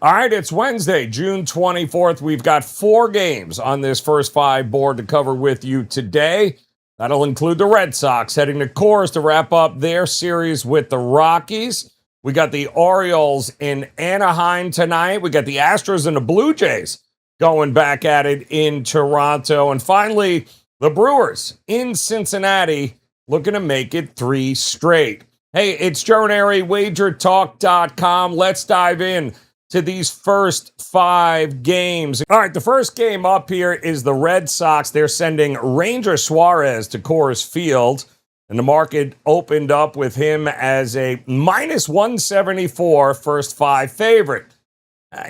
All right, it's Wednesday, June 24th. We've got 4 games on this first 5 board to cover with you today. That'll include the Red Sox heading to Coors to wrap up their series with the Rockies. We got the Orioles in Anaheim tonight. We got the Astros and the Blue Jays going back at it in Toronto. And finally, the Brewers in Cincinnati looking to make it 3 straight. Hey, it's Raineri, WagerTalk.com. Let's dive in to these first 5 games. All right, the first game up here is the Red Sox. They're sending Ranger Suarez to Coors Field, and the market opened up with him as a minus 174 first 5 favorite.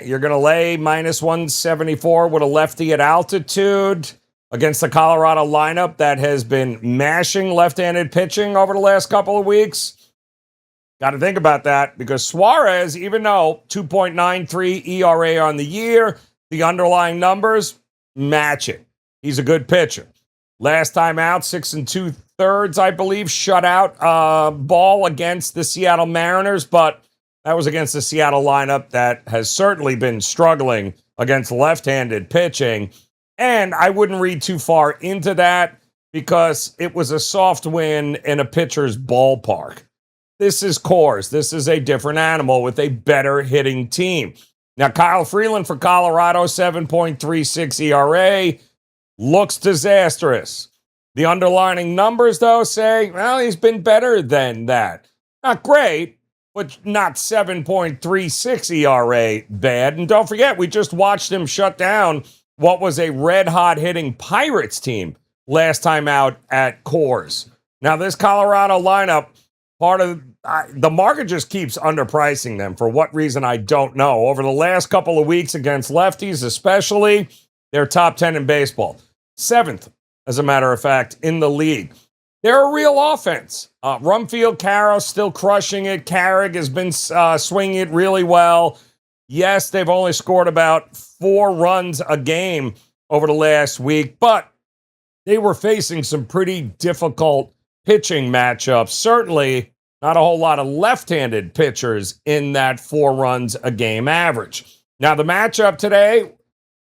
You're going to lay minus 174 with a lefty at altitude against the Colorado lineup that has been mashing left-handed pitching over the last couple of weeks. Got to think about that because Suarez, even though 2.93 ERA on the year, the underlying numbers match it. He's a good pitcher. Last time out, 6 2/3, I believe, shutout ball against the Seattle Mariners, but that was against the Seattle lineup that has certainly been struggling against left-handed pitching. And I wouldn't read too far into that because it was a soft win in a pitcher's ballpark. This is Coors. This is a different animal with a better hitting team. Now, Kyle Freeland for Colorado, 7.36 ERA, looks disastrous. The underlying numbers, though, say, well, he's been better than that. Not great, but not 7.36 ERA bad. And don't forget, we just watched him shut down what was a red-hot hitting Pirates team last time out at Coors. Now, this Colorado lineup, part of the market just keeps underpricing them. For what reason, I don't know. Over the last couple of weeks against lefties, especially, they're top 10 in baseball. 7th, as a matter of fact, in the league. They're a real offense. Rumfield, Caro still crushing it. Carrick has been swinging it really well. Yes, they've only scored about 4 runs a game over the last week, but they were facing some pretty difficult pitching matchups. Certainly not a whole lot of left-handed pitchers in that 4 runs a game average. Now, the matchup today,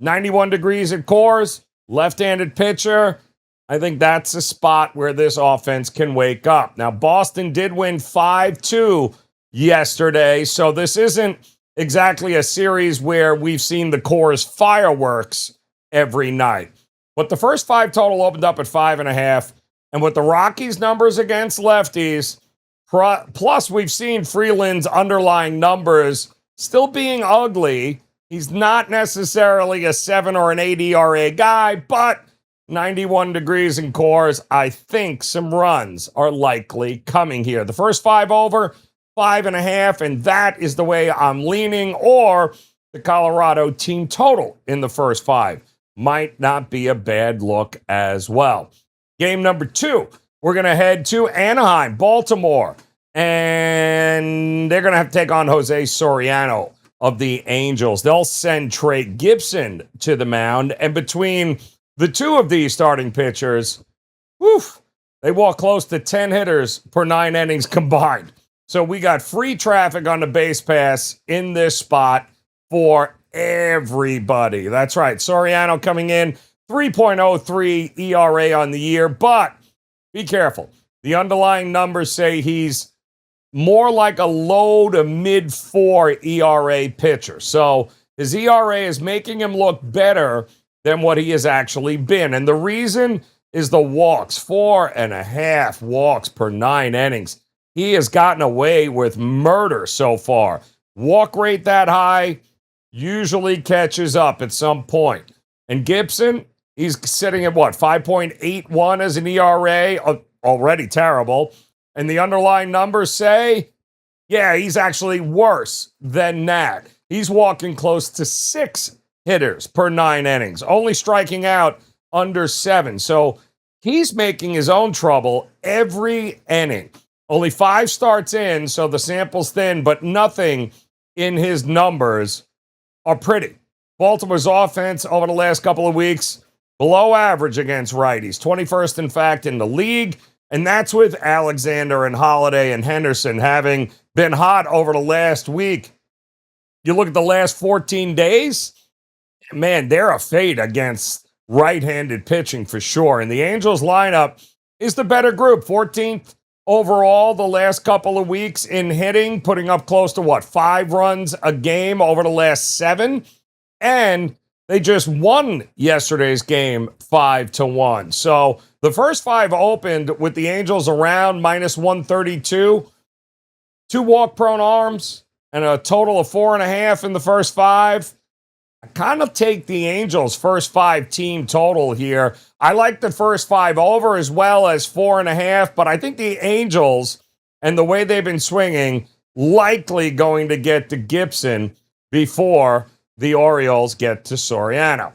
91 degrees at Coors, left-handed pitcher. I think that's a spot where this offense can wake up. Now, Boston did win 5-2 yesterday, so this isn't exactly a series where we've seen the Coors fireworks every night. But the first 5 total opened up at 5.5. And with the Rockies' numbers against lefties, plus we've seen Freeland's underlying numbers still being ugly. He's not necessarily a 7 or an 8 ERA guy, but 91 degrees in Coors, I think some runs are likely coming here. The first 5 over, 5.5, and that is the way I'm leaning, or the Colorado team total in the first 5 might not be a bad look as well. Game number 2, we're going to head to Anaheim, Baltimore, and they're going to have to take on Jose Soriano of the Angels. They'll send Trey Gibson to the mound, and between the 2 of these starting pitchers, they walk close to 10 hitters per 9 innings combined. So we got free traffic on the base pass in this spot for everybody. That's right, Soriano coming in 3.03 ERA on the year, but be careful. The underlying numbers say he's more like a low to mid 4 ERA pitcher. So his ERA is making him look better than what he has actually been. And the reason is the walks, 4.5 walks per 9 innings. He has gotten away with murder so far. Walk rate that high usually catches up at some point. And Gibson, he's sitting at 5.81 as an ERA, already terrible. And the underlying numbers say, he's actually worse than that. He's walking close to 6 hitters per 9 innings, only striking out under 7. So he's making his own trouble every inning. Only 5 starts in, so the sample's thin, but nothing in his numbers are pretty. Baltimore's offense over the last couple of weeks, below average against righties. 21st, in fact, in the league. And that's with Alexander and Holiday and Henderson having been hot over the last week. you look at the last 14 days, man, they're a fade against right-handed pitching for sure. And the Angels lineup is the better group. 14th overall the last couple of weeks in hitting, putting up close to 5 runs a game over the last 7. And they just won yesterday's game 5-1. So the first 5 opened with the Angels around minus 132, 2 walk-prone arms, and a total of 4.5 in the first 5. I kind of take the Angels' first 5 team total here. I like the first 5 over as well as 4.5, but I think the Angels and the way they've been swinging likely going to get to Gibson before the Orioles get to Soriano.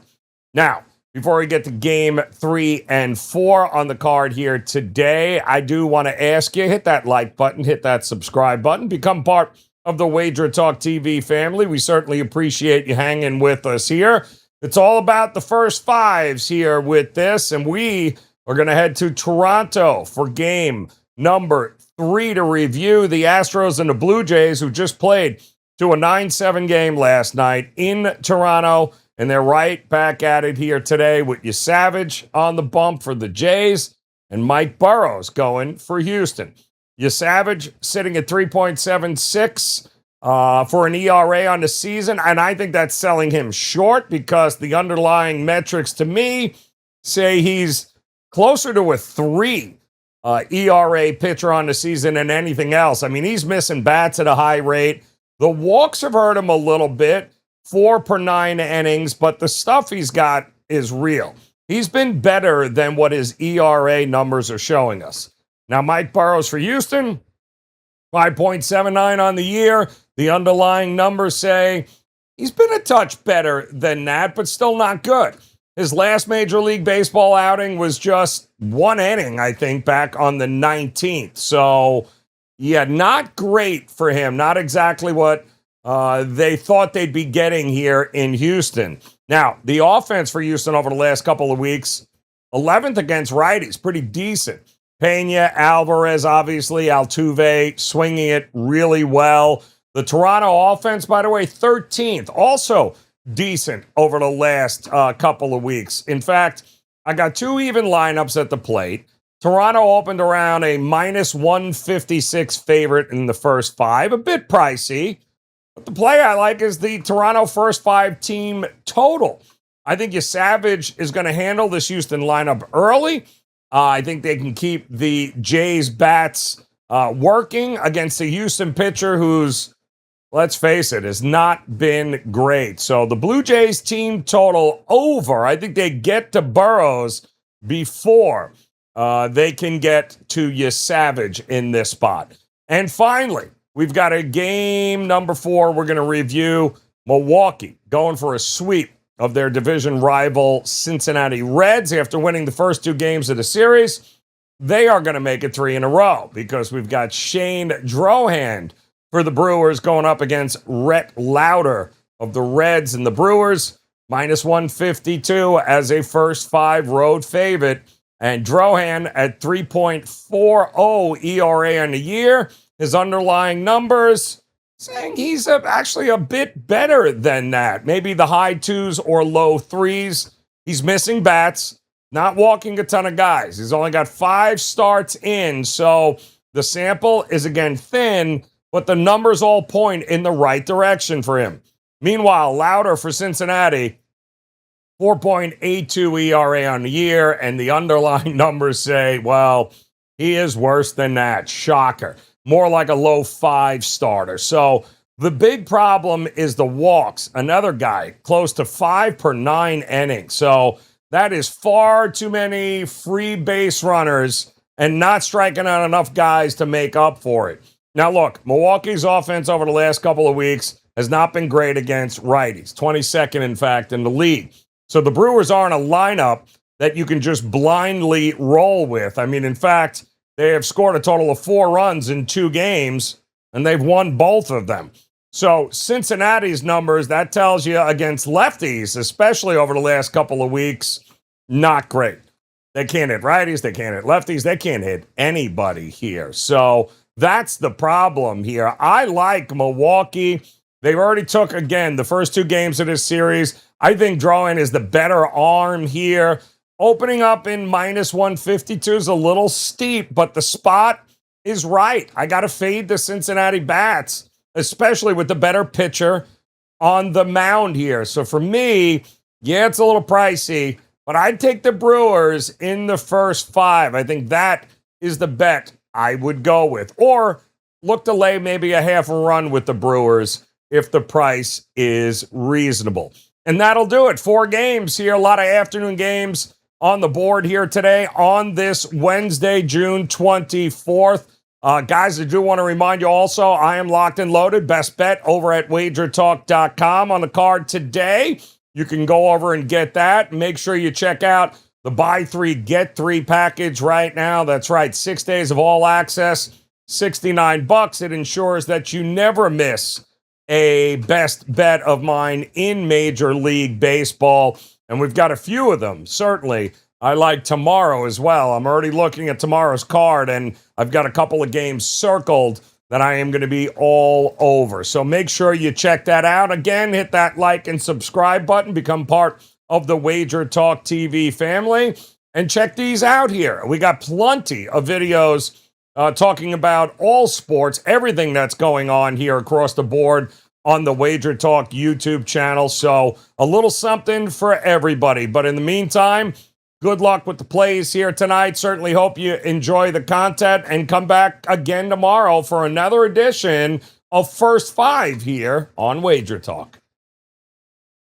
Now, before we get to game 3 and 4 on the card here today, I do want to ask you, hit that like button, hit that subscribe button, become part of the WagerTalk TV family. We certainly appreciate you hanging with us here. It's all about the first 5s here with this, and we are going to head to Toronto for game number 3 to review the Astros and the Blue Jays, who just played to a 9-7 game last night in Toronto, and they're right back at it here today with you Savage on the bump for the Jays and Mike Burrows going for Houston. You Savage sitting at 3.76 for an ERA on the season, and I think that's selling him short because the underlying metrics to me say he's closer to a 3 ERA pitcher on the season than anything else. I mean, he's missing bats at a high rate. The walks have hurt him a little bit, 4 per 9 innings, but the stuff he's got is real. He's been better than what his ERA numbers are showing us. Now, Mike Burrows for Houston, 5.79 on the year. The underlying numbers say he's been a touch better than that, but still not good. His last Major League Baseball outing was just 1 inning, I think, back on the 19th. So, yeah, not great for him. Not exactly what they thought they'd be getting here in Houston. Now, the offense for Houston over the last couple of weeks, 11th against righties, pretty decent. Pena, Alvarez, obviously, Altuve swinging it really well. The Toronto offense, by the way, 13th, also decent over the last couple of weeks. In fact, I got 2 even lineups at the plate. Toronto opened around a minus 156 favorite in the first 5, a bit pricey. But the play I like is the Toronto first 5 team total. I think Savage is going to handle this Houston lineup early. I think they can keep the Jays bats working against the Houston pitcher who's, let's face it, has not been great. So the Blue Jays team total over. I think they get to Burrows before they can get to Savage in this spot. And finally, we've got a game number 4 we're going to review. Milwaukee going for a sweep of their division rival Cincinnati Reds after winning the first 2 games of the series. They are going to make it 3 in a row because we've got Shane Drohan for the Brewers going up against Rhett Lauder of the Reds, and the Brewers minus 152 as a first 5 road favorite. And Drohan at 3.40 ERA on the year. His underlying numbers saying he's actually a bit better than that. Maybe the high 2s or low 3s. He's missing bats, not walking a ton of guys. He's only got 5 starts in, so the sample is again thin, but the numbers all point in the right direction for him. Meanwhile, Lauder for Cincinnati, 4.82 ERA on the year, and the underlying numbers say, well, he is worse than that. Shocker. More like a low 5 starter. So the big problem is the walks. Another guy close to 5 per 9 innings. So that is far too many free base runners and not striking out enough guys to make up for it. Now look, Milwaukee's offense over the last couple of weeks has not been great against righties. 22nd, in fact, in the league. So the Brewers aren't a lineup that you can just blindly roll with. I mean, in fact, they have scored a total of 4 runs in 2 games, and they've won both of them. So Cincinnati's numbers, that tells you against lefties, especially over the last couple of weeks, not great. They can't hit righties, they can't hit lefties, they can't hit anybody here. So that's the problem here. I like Milwaukee. They've already took, again, the first two games of this series. I think drawing is the better arm here. Opening up in minus 152 is a little steep, but the spot is right. I got to fade the Cincinnati Bats, especially with the better pitcher on the mound here. So for me, yeah, it's a little pricey, but I'd take the Brewers in the first 5. I think that is the bet I would go with. Or look to lay maybe a half a run with the Brewers if the price is reasonable. And that'll do it. 4 games here, a lot of afternoon games on the board here today on this Wednesday, June 24th. Guys, I do want to remind you also, I am locked and loaded. Best bet over at WagerTalk.com on the card today. You can go over and get that. Make sure you check out the Buy 3, Get 3 package right now. That's right, 6 days of all access, $69. It ensures that you never miss a best bet of mine in Major League Baseball. And we've got a few of them, certainly. I like tomorrow as well. I'm already looking at tomorrow's card, and I've got a couple of games circled that I am going to be all over. So make sure you check that out. Again, hit that like and subscribe button. Become part of the Wager Talk TV family. And check these out here. We got plenty of videos talking about all sports, everything that's going on here across the board on the Wager Talk YouTube channel. So a little something for everybody. But in the meantime, good luck with the plays here tonight. Certainly hope you enjoy the content and come back again tomorrow for another edition of First Five here on Wager Talk.